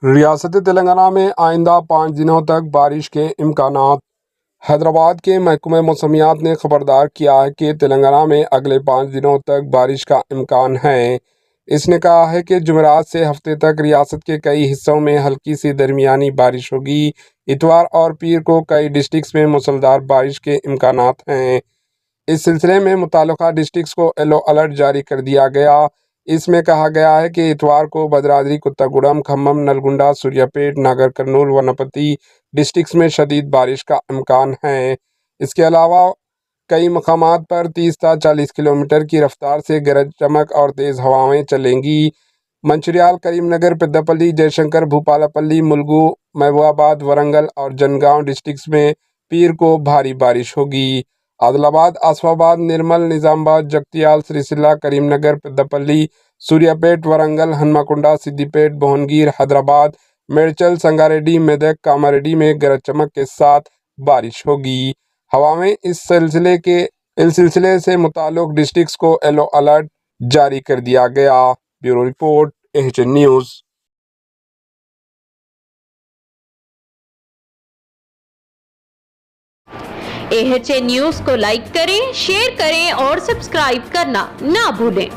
ریاست تلنگانہ میں آئندہ 5 دنوں تک بارش کے امکانات۔ حیدرآباد کے محکمہ موسمیات نے خبردار کیا ہے کہ تلنگانہ میں اگلے 5 دنوں تک بارش کا امکان ہے۔ اس نے کہا ہے کہ جمعرات سے ہفتے تک ریاست کے کئی حصوں میں ہلکی سے درمیانی بارش ہوگی۔ اتوار اور پیر کو کئی ڈسٹرکٹس میں موسلادھار بارش کے امکانات ہیں۔ اس سلسلے میں متعلقہ ڈسٹرکٹس کو یلو الرٹ جاری کر دیا گیا۔ اس میں کہا گیا ہے کہ اتوار کو بھدرادری، کوتاگوڑم، کھمم، نلگنڈا، سوریہ پیٹ، ناگر کرنول، ونپتی ڈسٹرکٹس میں شدید بارش کا امکان ہے۔ اس کے علاوہ کئی مقامات پر 30 تا 40 کلومیٹر کی رفتار سے گرج چمک اور تیز ہوائیں چلیں گی۔ منچریال، کریم نگر، پیداپلی، جے شنکر، بھوپالاپلی، ملگو، محبوب آباد، ورنگل اور جنگاؤں ڈسٹرکٹس میں پیر کو بھاری بارش ہوگی۔ عادل آباد، آصف آباد، نرمل، نظام آباد، جگتیال، سریسیلا، کریم نگر، پیداپلی، سوریہ پیٹ، ورنگل، ہنمکنڈا، سدی پیٹ، بھونگیر، حیدرآباد، میڈچل، سنگاریڈی، میدک، کاماریڈی میں گرج چمک کے ساتھ بارش ہوگی۔ ہواویں اس سلسلے سے متعلق ڈسٹرکٹس کو یلو الرٹ جاری کر دیا گیا۔ Bureau report, AHN news. AHN news کو لائک کریں، شیئر کریں اور سبسکرائب کرنا نہ بھولیں۔